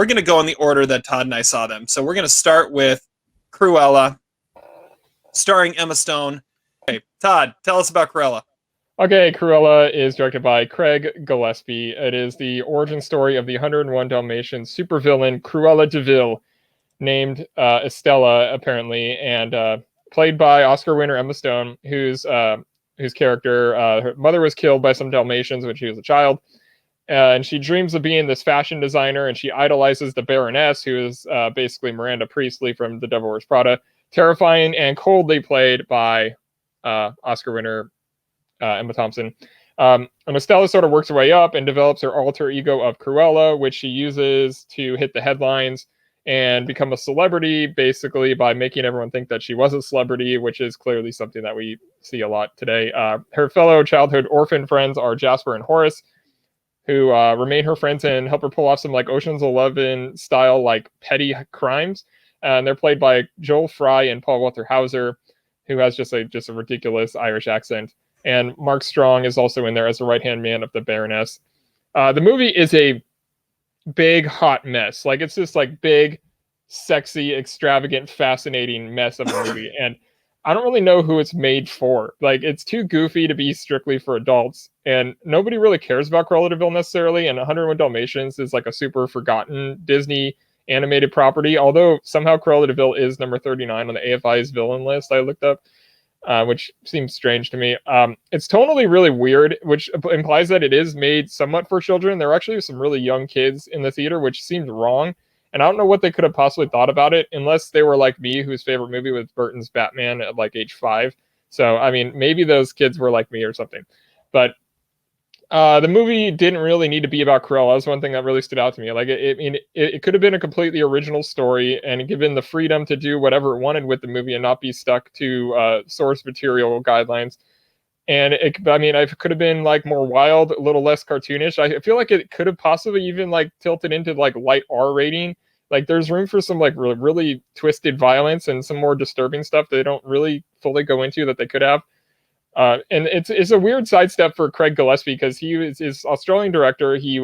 we're going to go in the order that Todd and I saw them. So we're going to start with Cruella, starring Emma Stone. Okay, Todd, tell us about Cruella. Okay, Cruella is directed by Craig Gillespie. It is the origin story of the 101 Dalmatians supervillain Cruella de Vil, named Estella, apparently, and played by Oscar winner Emma Stone, whose character, her mother was killed by some Dalmatians when she was a child, and she dreams of being this fashion designer, and she idolizes the Baroness, who is basically Miranda Priestley from The Devil Wears Prada, terrifying and coldly played by Oscar winner Emma Thompson. And Estella sort of works her way up and develops her alter ego of Cruella, which she uses to hit the headlines and become a celebrity, basically by making everyone think that she was a celebrity, which is clearly something that we see a lot today. Her fellow childhood orphan friends are Jasper and Horace, who remain her friends and help her pull off some like Ocean's 11 style like petty crimes. And they're played by Joel Fry and Paul Walter Hauser, who has just a ridiculous Irish accent. And Mark Strong is also in there as the right-hand man of the Baroness. The movie is a big, hot mess. Like, it's just like big, sexy, extravagant, fascinating mess of a movie. And I don't really know who it's made for. Like, it's too goofy to be strictly for adults. And nobody really cares about Cruella de Vil necessarily. And 101 Dalmatians is like a super forgotten Disney animated property. Although somehow Cruella de Vil is number 39 on the AFI's villain list I looked up. Which seems strange to me. It's tonally really weird, which implies that it is made somewhat for children. There are actually some really young kids in the theater, which seems wrong. And I don't know what they could have possibly thought about it, unless they were like me, whose favorite movie was Burton's Batman at like age 5. So, I mean, maybe those kids were like me or something. But the movie didn't really need to be about Cruella. That's one thing that really stood out to me. Like, it could have been a completely original story and given the freedom to do whatever it wanted with the movie and not be stuck to source material guidelines. And it could have been like more wild, a little less cartoonish. I feel like it could have possibly even like tilted into like light R rating. Like, there's room for some like really, really twisted violence and some more disturbing stuff they don't really fully go into that they could have. And it's a weird sidestep for Craig Gillespie because he is Australian director. He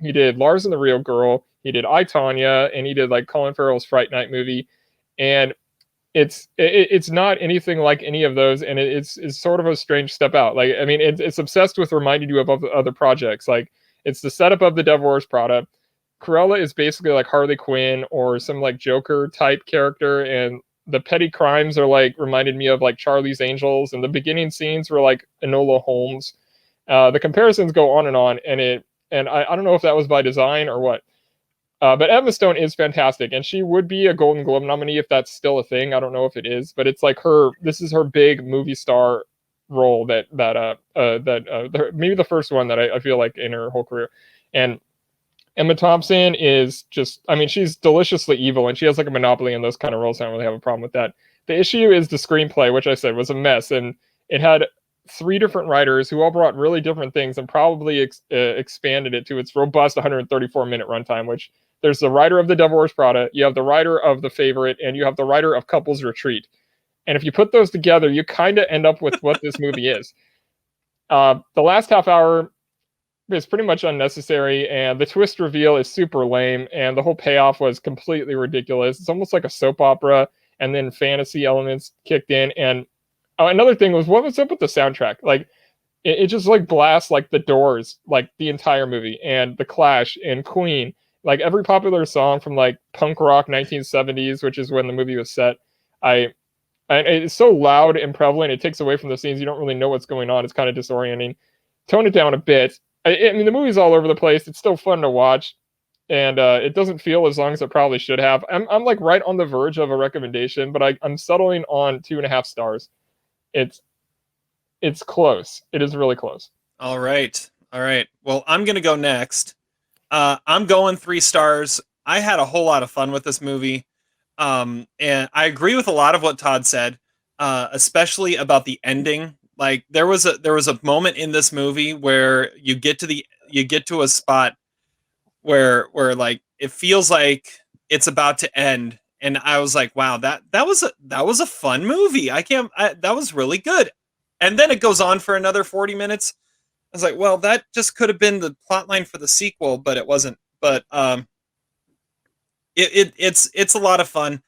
did Lars and the Real Girl, he did I, Tonya, and he did like Colin Farrell's Fright Night movie. And it's not anything like any of those, and it's sort of a strange step out. Like, I mean, it's obsessed with reminding you of other projects. Like, it's the setup of The Devil Wears Prada. Cruella is basically like Harley Quinn or some like Joker type character, and the petty crimes are like reminded me of like Charlie's Angels, and the beginning scenes were like Enola Holmes. The comparisons go on, and I don't know if that was by design or what. But Emma Stone is fantastic, and she would be a Golden Globe nominee if that's still a thing. I don't know if it is, but it's like this is her big movie star role that maybe the first one that I feel like in her whole career. And Emma Thompson is just, I mean, she's deliciously evil, and she has like a monopoly in those kind of roles. I don't really have a problem with that. The issue is the screenplay, which I said was a mess, and it had 3 different writers who all brought really different things and probably expanded it to its robust 134-minute runtime, which there's the writer of The Devil Wears Prada, you have the writer of The Favorite, and you have the writer of Couples Retreat. And if you put those together, you kind of end up with what this movie is. The last half hour is pretty much unnecessary, and the twist reveal is super lame, and the whole payoff was completely ridiculous. It's almost like a soap opera, and then fantasy elements kicked in. And another thing was, what was up with the soundtrack? Like, it just like blasts like the Doors, like the entire movie, and the Clash and Queen, like every popular song from like punk rock 1970s, which is when the movie was set. It's so loud and prevalent, it takes away from the scenes. You don't really know what's going on. It's kind of disorienting. Tone it down a bit. I mean, the movie's all over the place. It's still fun to watch, and it doesn't feel as long as it probably should have. I'm like right on the verge of a recommendation, but I'm settling on 2.5 stars. It's close. It is really close. All right. Well, I'm gonna go next. I'm going 3 stars. I had a whole lot of fun with this movie, and I agree with a lot of what Todd said, especially about the ending. Like, there was a moment in this movie where you get to a spot where like it feels like it's about to end, and I was like, wow, that was a fun movie. That was really good. And then it goes on for another 40 minutes. I was like, well, that just could have been the plot line for the sequel, but it wasn't. But It's a lot of fun.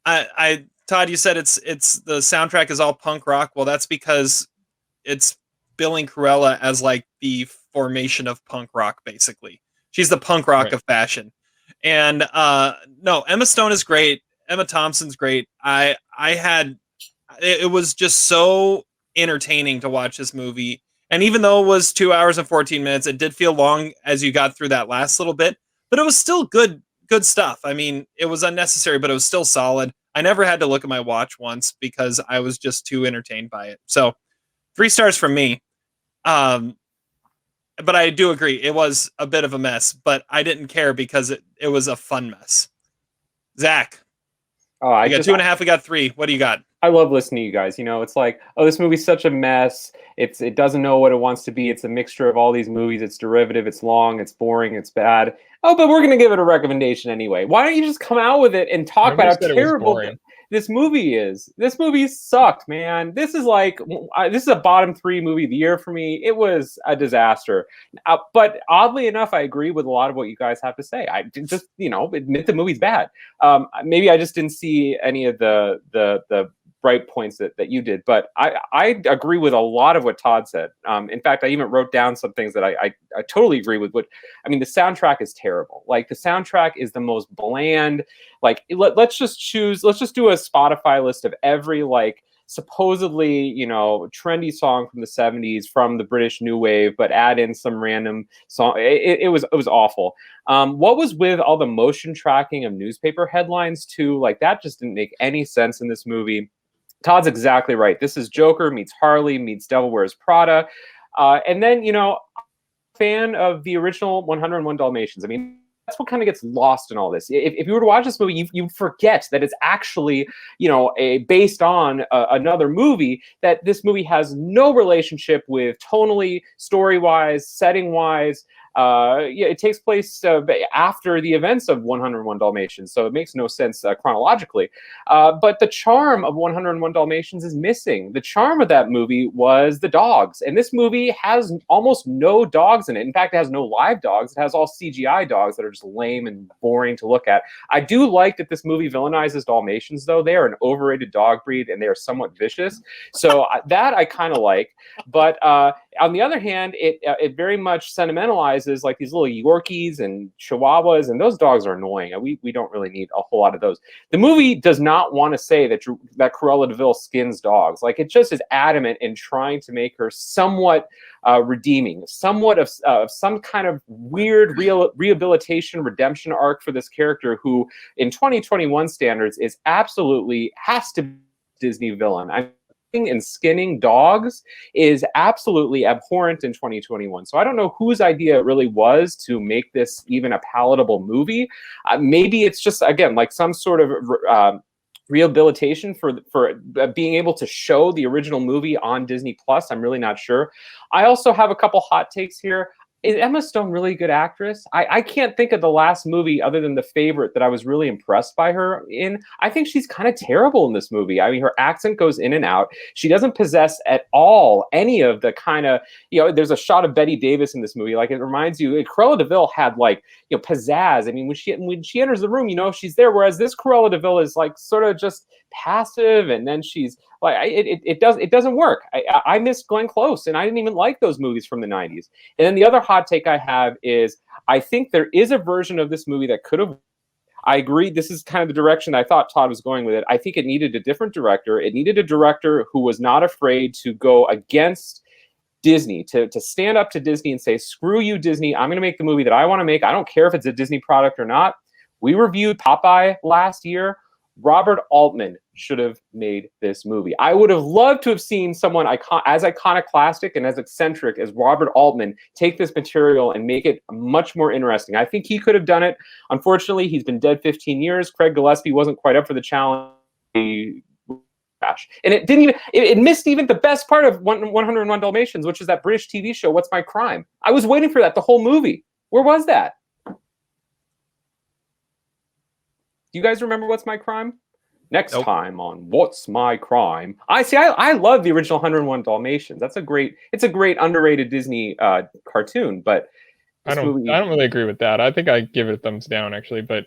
I Todd, you said it's the soundtrack is all punk rock. Well, that's because it's billing Cruella as like the formation of punk rock, basically. She's the punk rock Right. of fashion. And no, Emma Stone is great. Emma Thompson's great. I had it was just so entertaining to watch this movie. And even though it was 2 hours and 14 minutes, it did feel long as you got through that last little bit, but it was still good stuff. I mean, it was unnecessary, but it was still solid. I never had to look at my watch once because I was just too entertained by it. So 3 stars from me. Um, but I do agree it was a bit of a mess, but I didn't care because it was a fun mess. Zach, Oh, I we got just 2.5. We got 3. What do you got? I love listening to you guys. You know, it's like, oh, this movie's such a mess. It doesn't know what it wants to be. It's a mixture of all these movies. It's derivative. It's long. It's boring. It's bad. Oh, but we're gonna give it a recommendation anyway. Why don't you just come out with it and talk Nobody about said how it was terrible boring. this movie is? This movie sucked, man. This is like this is a bottom 3 movie of the year for me. It was a disaster. But oddly enough, I agree with a lot of what you guys have to say. I just admit the movie's bad. Maybe I just didn't see any of the bright points that you did, but I agree with a lot of what Todd said. In fact, I even wrote down some things that I totally agree with. I mean, the soundtrack is terrible. Like, the soundtrack is the most bland. Like, let's just do a Spotify list of every like supposedly trendy song from the 70s from the British New Wave, but add in some random song. It was awful. What was with all the motion tracking of newspaper headlines too? Like, that just didn't make any sense in this movie. Todd's exactly right. This is Joker meets Harley meets Devil Wears Prada. And then, fan of the original 101 Dalmatians. I mean, that's what kind of gets lost in all this. If you were to watch this movie, you forget that it's actually, based on another movie, that this movie has no relationship with tonally, story-wise, setting-wise. It takes place after the events of 101 Dalmatians, so it makes no sense chronologically. But the charm of 101 Dalmatians is missing. The charm of that movie was the dogs, and this movie has almost no dogs in it. In fact, it has no live dogs. It has all CGI dogs that are just lame and boring to look at. I do like that this movie villainizes Dalmatians, though. They are an overrated dog breed, and they are somewhat vicious. So that I kind of like. But on the other hand, it very much sentimentalizes like these little Yorkies and Chihuahuas, and those dogs are annoying. We don't really need a whole lot of those. The movie does not want to say that Cruella de Vil skins dogs. Like, it just is adamant in trying to make her somewhat redeeming, somewhat of some kind of weird rehabilitation redemption arc for this character who, in 2021 standards, is absolutely has to be a Disney villain. And skinning dogs is absolutely abhorrent in 2021. So I don't know whose idea it really was to make this even a palatable movie. Maybe it's just, again, like some sort of rehabilitation for being able to show the original movie on Disney Plus. I'm really not sure. I also have a couple hot takes here. Is Emma Stone really a good actress? I can't think of the last movie other than The Favorite that I was really impressed by her in. I think she's kind of terrible in this movie. I mean, her accent goes in and out. She doesn't possess at all any of the kind of, there's a shot of Bette Davis in this movie. Like, it reminds you, Cruella de Vil had like, pizzazz. I mean, when she enters the room, she's there. Whereas this Cruella de Vil is like sort of just passive, and then she's like, it doesn't work. I miss Glenn Close, and I didn't even like those movies from the 90s. And then the other hot take I have is, I think there is a version of this movie that could have. I agree. This is kind of the direction I thought Todd was going with it. I think it needed a different director. It needed a director who was not afraid to go against Disney, to stand up to Disney and say, screw you, Disney. I'm going to make the movie that I want to make. I don't care if it's a Disney product or not. We reviewed Popeye last year. Robert Altman should have made this movie. I would have loved to have seen someone as iconoclastic and as eccentric as Robert Altman take this material and make it much more interesting. I think he could have done it. Unfortunately, he's been dead 15 years. Craig Gillespie wasn't quite up for the challenge. And it didn't even, it missed even the best part of 101 Dalmatians, which is that British TV show, What's My Crime? I was waiting for that the whole movie. Where was that? Do you guys remember What's My Crime? Next time on What's My Crime. I love the original 101 Dalmatians. It's a great underrated Disney cartoon, but I don't really agree with that. I think I give it a thumbs down, actually, but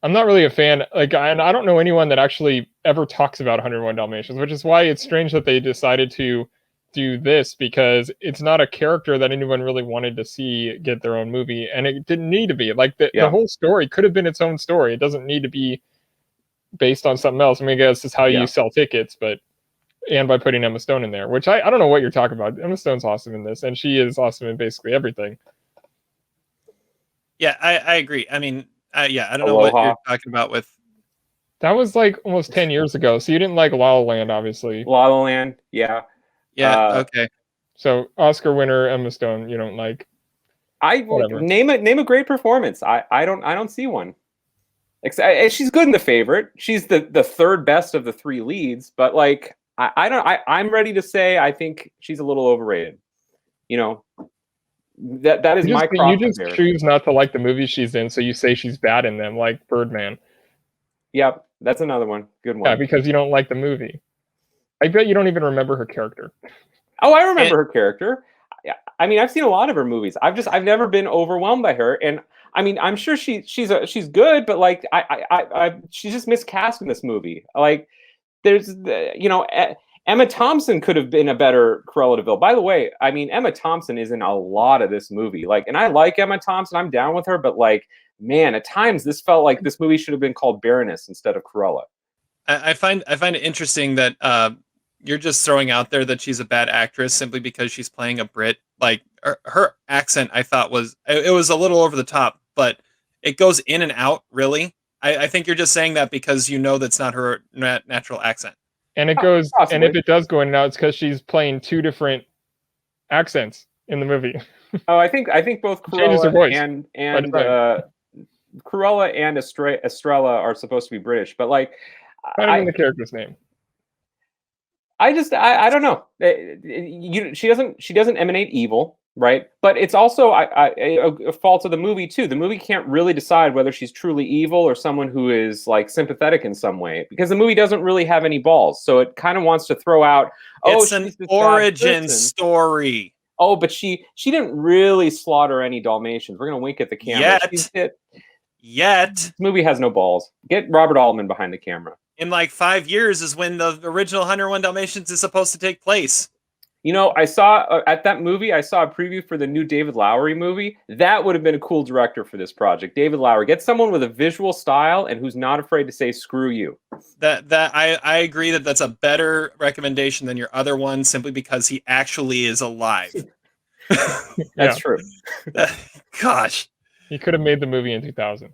I'm not really a fan. Like, and I don't know anyone that actually ever talks about 101 Dalmatians, which is why it's strange that they decided to do this, because it's not a character that anyone really wanted to see get their own movie, and it didn't need to be. Like the whole story could have been its own story. It doesn't need to be based on something else. I mean, I guess it's how you sell tickets, but and by putting Emma Stone in there, which I don't know what you're talking about. Emma Stone's awesome in this, and she is awesome in basically everything. Yeah, I agree. I mean, I don't know what you're talking about with. That was like almost 10 years ago, so you didn't like La La Land, obviously. La La Land, yeah. Yeah, okay. So Oscar winner Emma Stone, you don't like. Whatever. Name a great performance. I don't see one. She's good in The Favorite. She's the third best of the three leads, but like I'm ready to say I think she's a little overrated. You know, that is my cross. You just choose not to like the movies she's in, so you say she's bad in them, like Birdman. Yep, that's another one. Good one. Yeah, because you don't like the movie. I bet you don't even remember her character. Oh, I remember her character. I mean, I've seen a lot of her movies. I've never been overwhelmed by her, and I mean, I'm sure she's good, but like she's just miscast in this movie. Like, there's Emma Thompson could have been a better Cruella de Vil. By the way, I mean, Emma Thompson is in a lot of this movie. Like, and I like Emma Thompson. I'm down with her, but like, man, at times this felt like this movie should have been called Baroness instead of Cruella. I find it interesting that you're just throwing out there that she's a bad actress simply because she's playing a Brit. Like her accent, I thought was a little over the top, but it goes in and out. Really, I think you're just saying that because you know that's not her natural accent. And it goes, and if it does go in and out, it's because she's playing two different accents in the movie. Oh, I think both Cruella and Cruella and Estrella are supposed to be British, but like, I don't know the character's name. I don't know. She doesn't emanate evil, right? But it's also a fault of the movie too. The movie can't really decide whether she's truly evil or someone who is like sympathetic in some way, because the movie doesn't really have any balls. So it kind of wants to throw out, it's an origin story. Oh, but she didn't really slaughter any Dalmatians. We're gonna wink at the camera. Yet. This movie has no balls. Get Robert Altman behind the camera. In like 5 years is when the original 101 Dalmatians is supposed to take place. You know, I saw at that movie, I saw a preview for the new David Lowery movie. That would have been a cool director for this project. David Lowery. Get someone with a visual style and who's not afraid to say screw you. I agree that's a better recommendation than your other one, simply because he actually is alive. That's true. Gosh. He could have made the movie in 2000.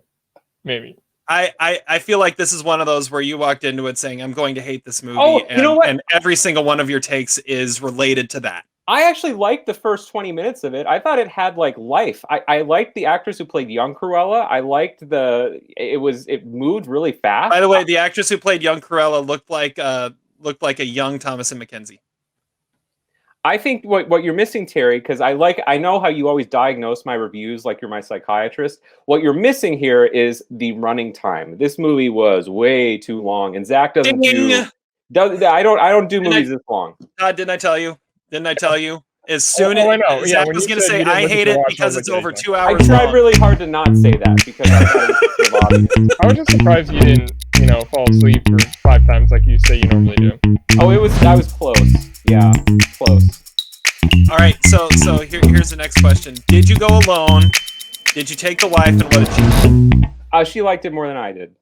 Maybe. I feel like this is one of those where you walked into it saying, I'm going to hate this movie. You know what? And every single one of your takes is related to that. I actually liked the first 20 minutes of it. I thought it had like life. I liked the actress who played young Cruella. I liked it moved really fast. By the way, the actress who played young Cruella looked like a young Thomasin McKenzie. I think what you're missing, Terry, because I know how you always diagnose my reviews like you're my psychiatrist. What you're missing here is the running time. This movie was way too long, and Zach doesn't I don't do movies this long. Todd, didn't I tell you? As soon as Zach was going to say I hate it because it's over 2 hours. I tried really hard to not say that because I thought it was obvious. I was just surprised you didn't, fall asleep for 5 times like you say you normally do. Oh, I was close. Yeah, close. All right, so here's the next question. Did you go alone? Did you take the wife, and what did she do? She liked it more than I did.